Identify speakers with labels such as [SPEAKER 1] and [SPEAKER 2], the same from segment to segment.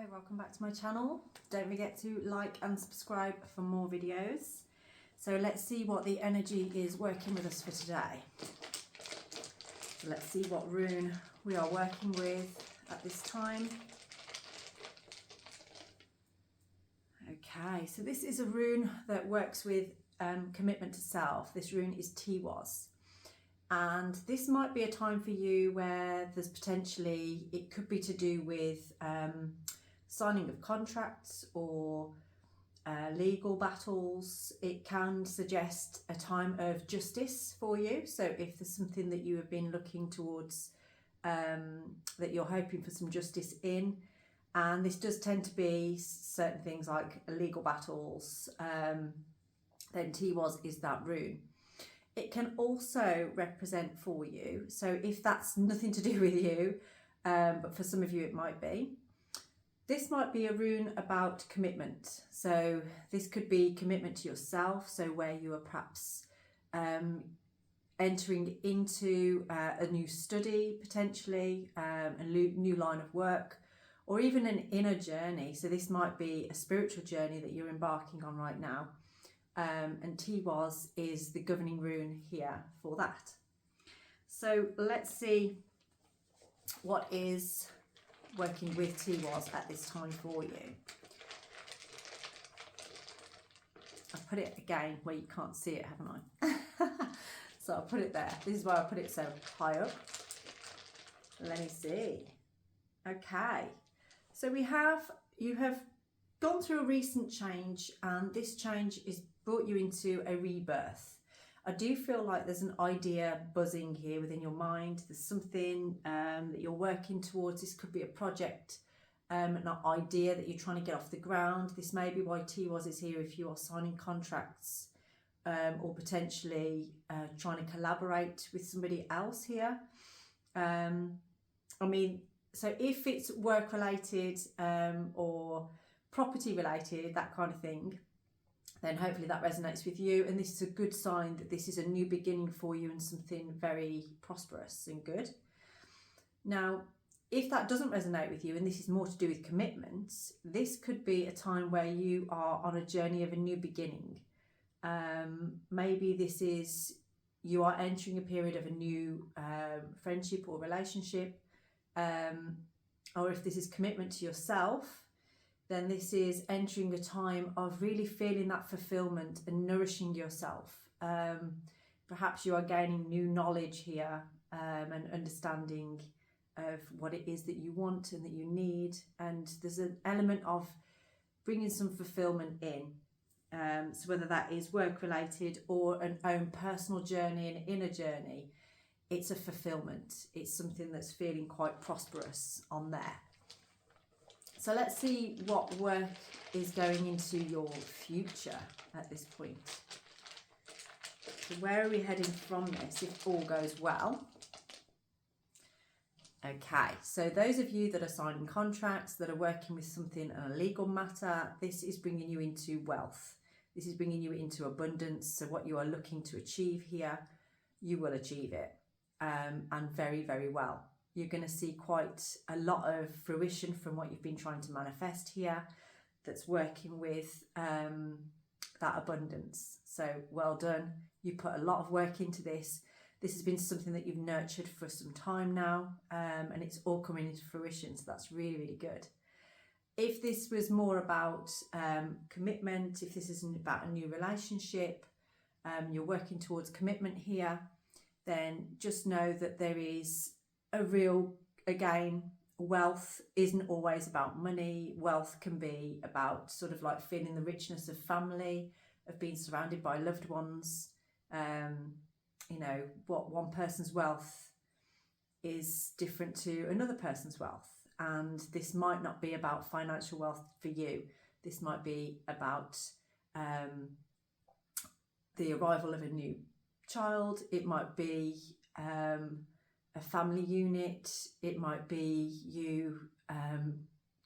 [SPEAKER 1] Hi, welcome back to my channel. Don't forget to like and subscribe for more videos. So let's see what the energy is working with us for today. So let's see what rune we are working with at this time. Okay, so this is a rune that works with commitment to self. This rune is Tiwaz. And this might be a time for you where there's potentially, it could be to do with signing of contracts or legal battles. It can suggest a time of justice for you. So if there's something that you have been looking towards, that you're hoping for some justice in, and this does tend to be certain things like legal battles, then Tiwaz is that rune. It can also represent for you, so if that's nothing to do with you, but for some of you it might be, this might be a rune about commitment. So this could be commitment to yourself, so where you are perhaps entering into a new study potentially, a new line of work, or even an inner journey. So this might be a spiritual journey that you're embarking on right now. And Tiwaz is the governing rune here for that. So let's see what is working with Tiwaz at this time for you. I've put it again where you can't see it, haven't I? So I'll put it there. This is why I put it so high up. Let me see. Okay, so you have gone through a recent change, and this change is brought you into a rebirth. I do feel like there's an idea buzzing here within your mind. There's something that you're working towards. This could be a project, an idea that you're trying to get off the ground. This may be why Tiwaz is here if you are signing contracts, or potentially trying to collaborate with somebody else here. So if it's work related or property related, that kind of thing, then hopefully that resonates with you, and this is a good sign that this is a new beginning for you and something very prosperous and good. Now, if that doesn't resonate with you and this is more to do with commitments, this could be a time where you are on a journey of a new beginning. Maybe this is, you are entering a period of a new friendship or relationship, or if this is commitment to yourself, then this is entering a time of really feeling that fulfillment and nourishing yourself. Perhaps you are gaining new knowledge here, and understanding of what it is that you want and that you need. And there's an element of bringing some fulfillment in. So whether that is work related or an own personal journey, an inner journey, it's a fulfillment. It's something that's feeling quite prosperous on there. So let's see what work is going into your future at this point. So where are we heading from this if all goes well? Okay, so those of you that are signing contracts, that are working with something in a legal matter, this is bringing you into wealth. This is bringing you into abundance. So what you are looking to achieve here, you will achieve it, and very, very well. You're going to see quite a lot of fruition from what you've been trying to manifest here, that's working with that abundance. So well done. You put a lot of work into this. This has been something that you've nurtured for some time now, and it's all coming into fruition. So that's really, really good. If this was more about commitment, if this isn't about a new relationship, you're working towards commitment here, then just know that there is a real, again, wealth isn't always about money. Wealth can be about sort of like feeling the richness of family, of being surrounded by loved ones. You know, what one person's wealth is different to another person's wealth. And this might not be about financial wealth for you. This might be about the arrival of a new child. It might be a family unit. It might be you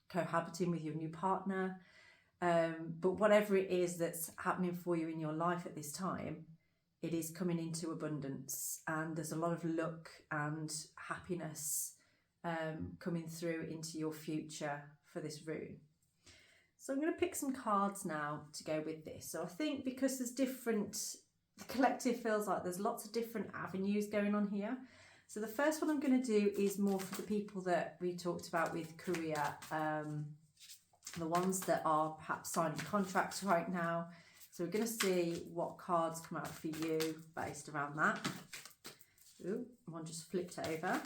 [SPEAKER 1] cohabiting with your new partner. But whatever it is that's happening for you in your life at this time, it is coming into abundance, and there's a lot of luck and happiness coming through into your future for this rune. So I'm going to pick some cards now to go with this. So I think because there's the collective feels like there's lots of different avenues going on here. So the first one I'm going to do is more for the people that we talked about with career, the ones that are perhaps signing contracts right now. So we're going to see what cards come out for you based around that. Ooh, one just flipped over.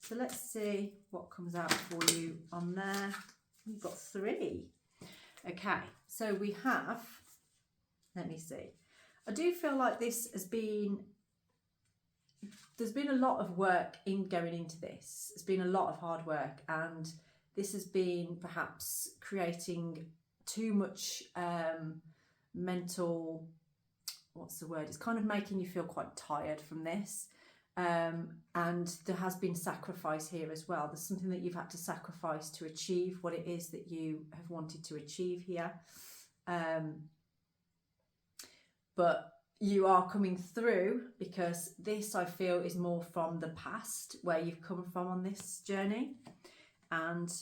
[SPEAKER 1] So let's see what comes out for you on there. We've got 3. Okay, so we have, let me see. I do feel like this has been, there's been a lot of work in going into this. It's been a lot of hard work, and this has been perhaps creating too much mental, what's the word? It's kind of making you feel quite tired from this. And there has been sacrifice here as well. There's something that you've had to sacrifice to achieve what it is that you have wanted to achieve here. But you are coming through, because this, I feel, is more from the past, where you've come from on this journey. And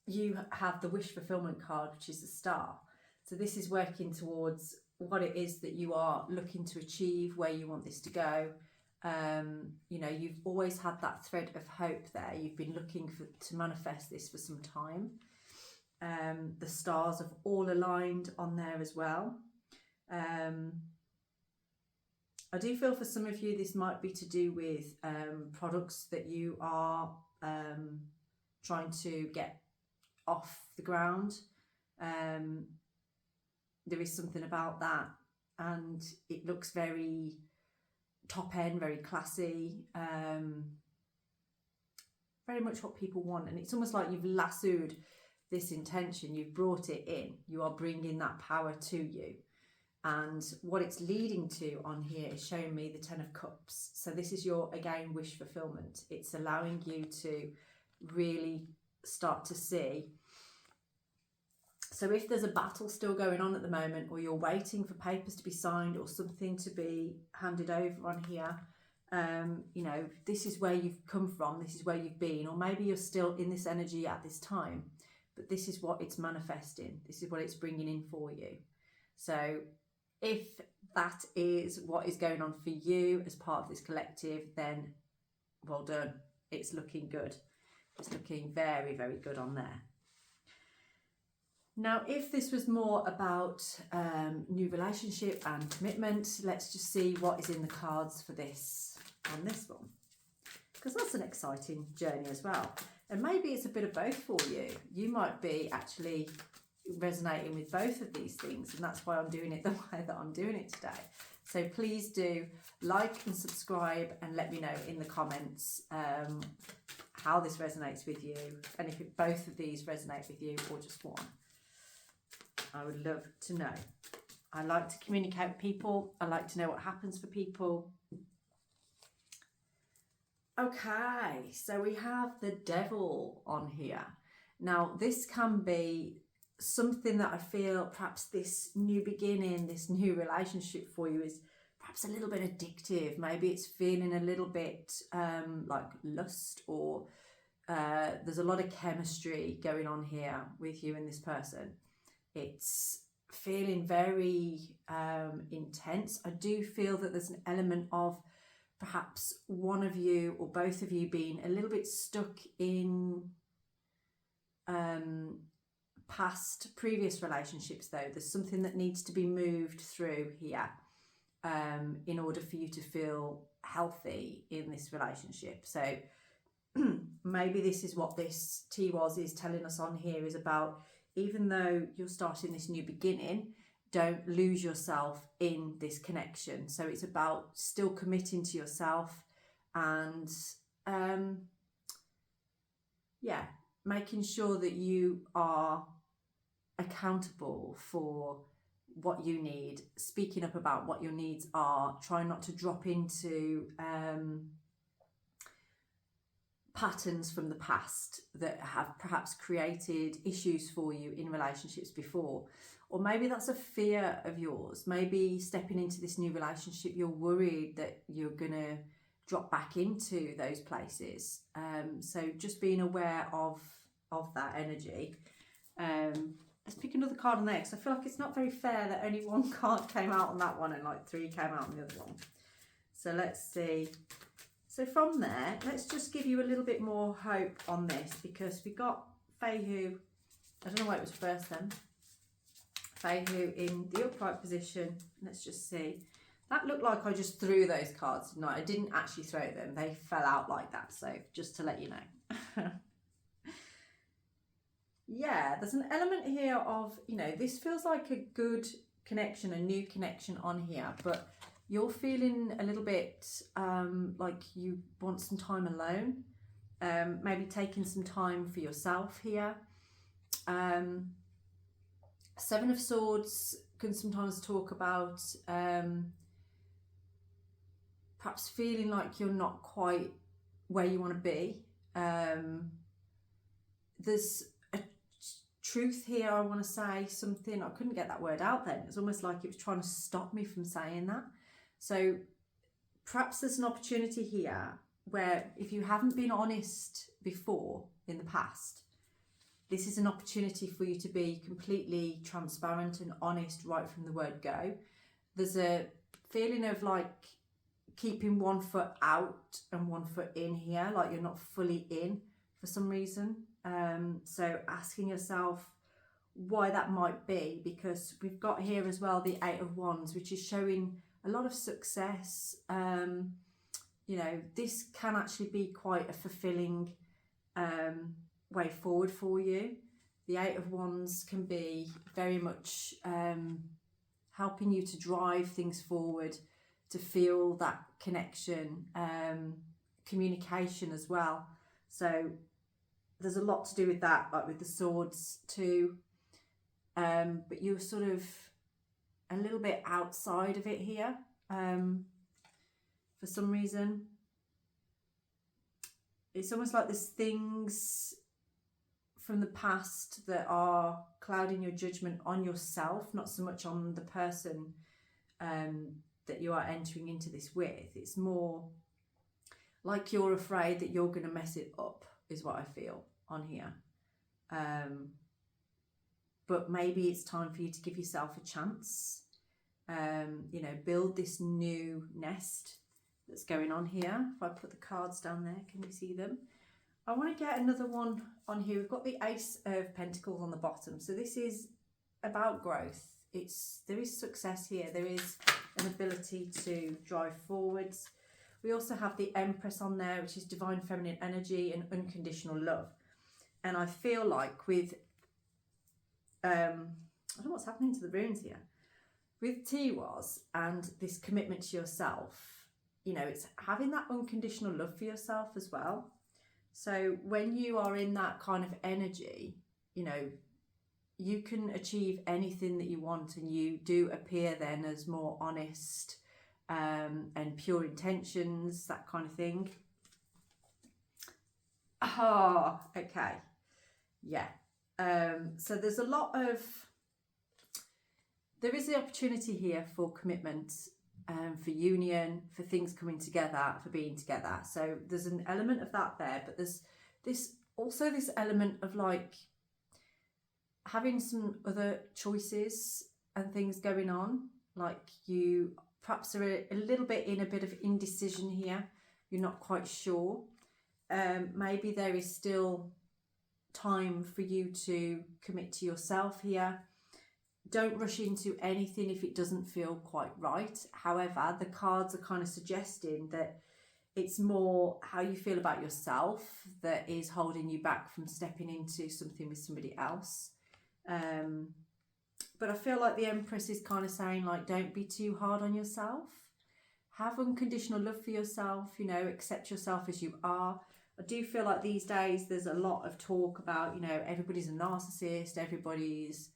[SPEAKER 1] you have the wish fulfillment card, which is the star. So this is working towards what it is that you are looking to achieve, where you want this to go. You know, you've always had that thread of hope there. You've been looking to manifest this for some time. The stars have all aligned on there as well. I do feel for some of you this might be to do with products that you are trying to get off the ground. There is something about that, and it looks very top end, very classy, very much what people want. And it's almost like you've lassoed this intention, you've brought it in, you are bringing that power to you. And what it's leading to on here is showing me the 10 of Cups. So this is your, again, wish fulfillment. It's allowing you to really start to see. So if there's a battle still going on at the moment, or you're waiting for papers to be signed or something to be handed over on here, you know, this is where you've come from, this is where you've been, or maybe you're still in this energy at this time, but this is what it's manifesting. This is what it's bringing in for you. So if that is what is going on for you as part of this collective, then well done. It's looking good. It's looking very, very good on there. Now, if this was more about new relationship and commitment, let's just see what is in the cards for this on this one, because that's an exciting journey as well. And maybe it's a bit of both for you. You might be actually resonating with both of these things, and that's why I'm doing it the way that I'm doing it today. So please do like and subscribe, and let me know in the comments how this resonates with you, and if both of these resonate with you or just one. I would love to know. I like to communicate with people. I like to know what happens for people. Okay, so we have the Devil on here. Now, this can be something that I feel perhaps this new beginning, this new relationship for you is perhaps a little bit addictive. Maybe it's feeling a little bit like lust, or there's a lot of chemistry going on here with you and this person. It's feeling very intense. I do feel that there's an element of perhaps one of you or both of you being a little bit stuck in past previous relationships though. There's something that needs to be moved through here in order for you to feel healthy in this relationship. So maybe this is what this T-Was is telling us on here, is about, even though you're starting this new beginning, don't lose yourself in this connection. So it's about still committing to yourself and yeah, making sure that you are accountable for what you need, speaking up about what your needs are, trying not to drop into patterns from the past that have perhaps created issues for you in relationships before. Or maybe that's a fear of yours. Maybe stepping into this new relationship, you're worried that you're gonna drop back into those places. So just being aware of that energy. Let's pick another card on there, because I feel like it's not very fair that only one card came out on that one and like 3 came out on the other one. So let's see. So from there, let's just give you a little bit more hope on this, because we got Feihu, I don't know why it was first then, Feihu in the upright position. Let's just see. That looked like I just threw those cards. No, I didn't actually throw them. They fell out like that. So just to let you know. Yeah, there's an element here of, you know, this feels like a good connection, a new connection on here, but you're feeling a little bit like you want some time alone, maybe taking some time for yourself here. 7 of Swords can sometimes talk about perhaps feeling like you're not quite where you want to be. There's a truth here, I want to say something. I couldn't get that word out then. It's almost like it was trying to stop me from saying that. So perhaps there's an opportunity here where if you haven't been honest before in the past, this is an opportunity for you to be completely transparent and honest right from the word go. There's a feeling of like keeping one foot out and one foot in here, like you're not fully in for some reason. So asking yourself why that might be, because we've got here as well the 8 of Wands, which is showing a lot of success. You know, this can actually be quite a fulfilling way forward for you. The 8 of Wands can be very much helping you to drive things forward, to feel that connection, communication as well. So there's a lot to do with that, like with the swords too. But you're sort of a little bit outside of it here for some reason. It's almost like there's things from the past that are clouding your judgment on yourself, not so much on the person that you are entering into this with. It's more like you're afraid that you're going to mess it up, is what I feel on here. But maybe it's time for you to give yourself a chance. You know, build this new nest that's going on here. If I put the cards down there, can you see them? I want to get another one on here. We've got the Ace of Pentacles on the bottom. So this is about growth. There is success here. There is an ability to drive forwards. We also have the Empress on there, which is divine feminine energy and unconditional love. And I feel like with, I don't know what's happening to the runes here. With Tiwaz and this commitment to yourself, you know, it's having that unconditional love for yourself as well. So when you are in that kind of energy, you know, you can achieve anything that you want, and you do appear then as more honest and pure intentions, that kind of thing. Oh, okay. Yeah. So there's a lot of, there is the opportunity here for commitment, for union, for things coming together, for being together. So there's an element of that there, but there's this element of like having some other choices and things going on. Like you perhaps are a little bit in a bit of indecision here. You're not quite sure. Maybe there is still time for you to commit to yourself here. Don't rush into anything if it doesn't feel quite right. However, the cards are kind of suggesting that it's more how you feel about yourself that is holding you back from stepping into something with somebody else. But I feel like the Empress is kind of saying, like, don't be too hard on yourself. Have unconditional love for yourself, you know, accept yourself as you are. I do feel like these days there's a lot of talk about, you know, everybody's a narcissist, everybody's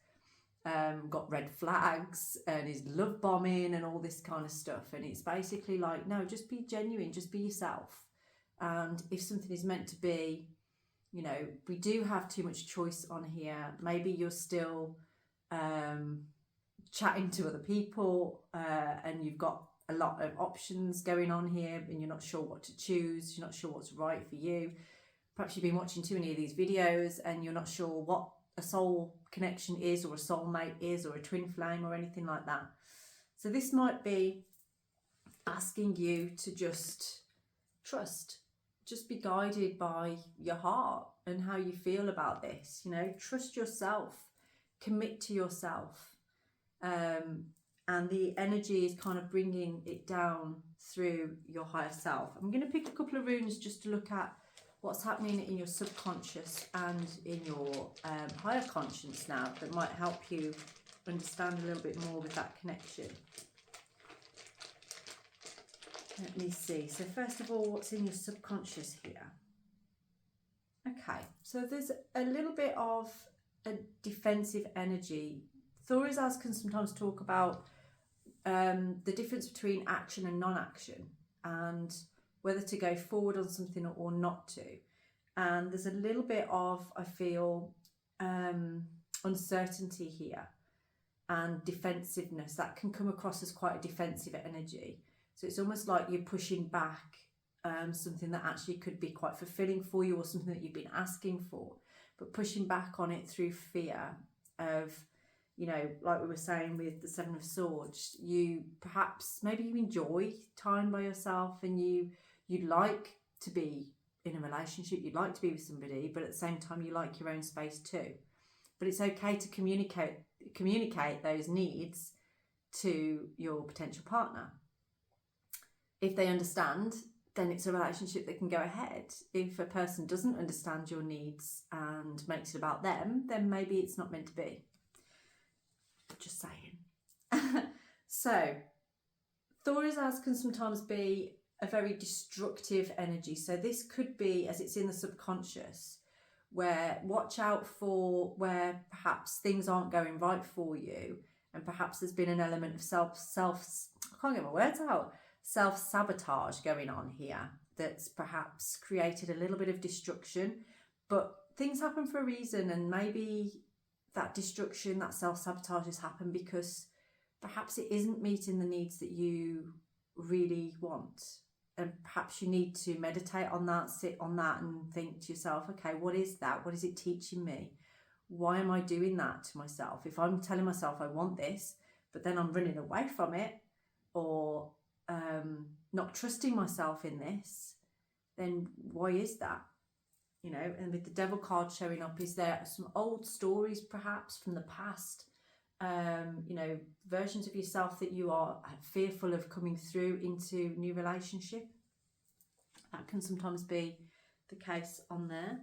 [SPEAKER 1] got red flags and is love bombing and all this kind of stuff. And it's basically like, no, just be genuine, just be yourself. And if something is meant to be, you know, we do have too much choice on here. Maybe you're still chatting to other people and you've got a lot of options going on here and you're not sure what to choose, you're not sure what's right for you. Perhaps you've been watching too many of these videos and you're not sure what a soul connection is, or a soulmate is, or a twin flame, or anything like that. So this might be asking you to just trust, just be guided by your heart and how you feel about this. You know, trust yourself, commit to yourself. And the energy is kind of bringing it down through your higher self. I'm going to pick a couple of runes just to look at what's happening in your subconscious and in your higher conscience now, that might help you understand a little bit more with that connection. Let me see. So first of all, what's in your subconscious here? Okay, so there's a little bit of a defensive energy. Thorazaz can sometimes talk about the difference between action and non-action, and whether to go forward on something or not to. And there's a little bit of, I feel, uncertainty here and defensiveness that can come across as quite a defensive energy. So it's almost like you're pushing back something that actually could be quite fulfilling for you, or something that you've been asking for, but pushing back on it through fear of, you know, like we were saying with the Seven of Swords, you perhaps, maybe you enjoy time by yourself and you'd like to be in a relationship, you'd like to be with somebody, but at the same time you like your own space too. But it's okay to communicate those needs to your potential partner. If they understand, then it's a relationship that can go ahead. If a person doesn't understand your needs and makes it about them, then maybe it's not meant to be. Just saying. So, Thorazaz can sometimes be a very destructive energy. So this could be, as it's in the subconscious, where watch out for where perhaps things aren't going right for you, and perhaps there's been an element of I can't get my words out, self-sabotage going on here that's perhaps created a little bit of destruction. But things happen for a reason, and maybe that destruction, that self-sabotage has happened because perhaps it isn't meeting the needs that you really want. And perhaps you need to meditate on that, sit on that and think to yourself, okay, what is that? What is it teaching me? Why am I doing that to myself? If I'm telling myself I want this, but then I'm running away from it, or not trusting myself in this, then why is that? You know, and with the Devil card showing up, is there some old stories perhaps from the past, you know, versions of yourself that you are fearful of coming through into new relationship? That can sometimes be the case on there.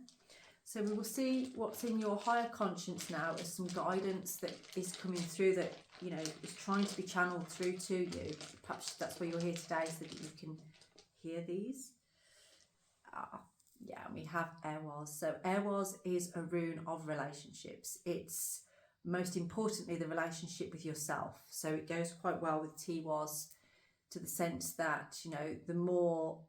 [SPEAKER 1] So we will see what's in your higher conscience now as some guidance that is coming through, that, you know, is trying to be channeled through to you. Perhaps that's why you're here today, so that you can hear these. Yeah, we have Airwaz. So Airwaz is a rune of relationships. It's most importantly the relationship with yourself. So it goes quite well with Tiwaz, to the sense that, you know, the more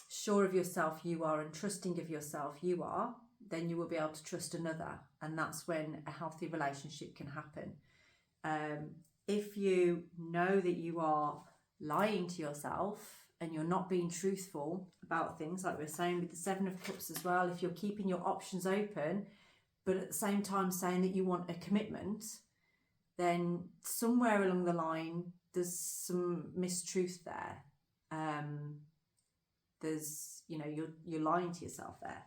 [SPEAKER 1] sure of yourself you are and trusting of yourself you are, then you will be able to trust another, and that's when a healthy relationship can happen. If you know that you are lying to yourself and you're not being truthful about things, like we were saying with the Seven of Cups as well, if you're keeping your options open but at the same time saying that you want a commitment, then somewhere along the line there's some mistruth there. There's, you know, you're lying to yourself there.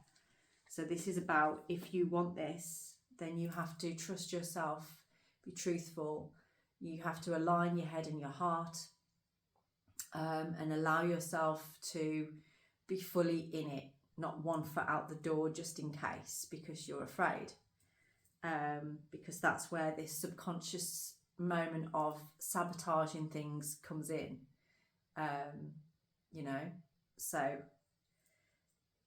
[SPEAKER 1] So this is about, if you want this, then you have to trust yourself, be truthful, you have to align your head and your heart, and allow yourself to be fully in it, not one foot out the door just in case because you're afraid, because that's where this subconscious moment of sabotaging things comes in, you know. So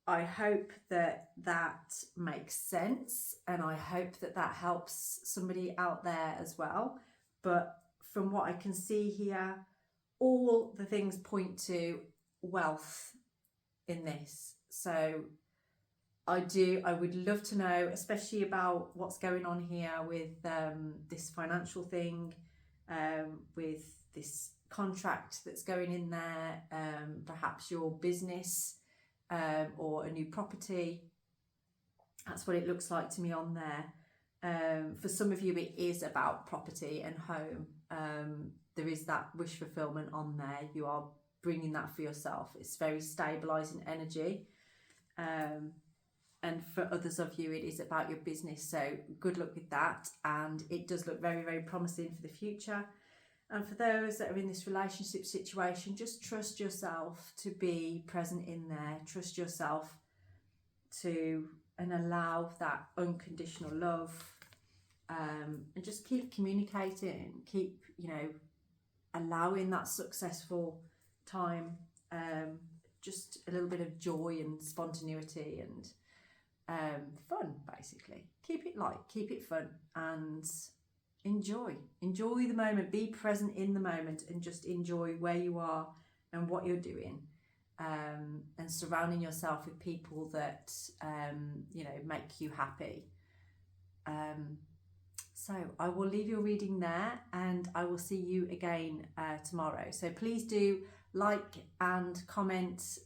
[SPEAKER 1] I hope that that makes sense, and I hope that that helps somebody out there as well. But from what I can see here, all the things point to wealth in this. So I would love to know, especially about what's going on here with this financial thing, with this contract that's going in there, perhaps your business or a new property. That's what it looks like to me on there. For some of you, it is about property and home. There is that wish fulfillment on there. You are bringing that for yourself. It's very stabilizing energy. And for others of you, it is about your business. So good luck with that. And it does look very, very promising for the future. And for those that are in this relationship situation, just trust yourself to be present in there. Trust yourself to and allow that unconditional love. And just keep communicating. Keep, allowing that successful time. Just a little bit of joy and spontaneity and fun, basically. Keep it light, keep it fun, and enjoy the moment. Be present in the moment and just enjoy where you are and what you're doing, and surrounding yourself with people that make you happy. So I will leave your reading there, and I will see you again tomorrow. So please do like and comment,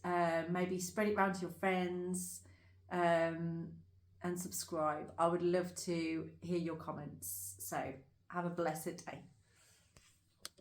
[SPEAKER 1] maybe spread it around to your friends, and subscribe. I would love to hear your comments. So have a blessed day.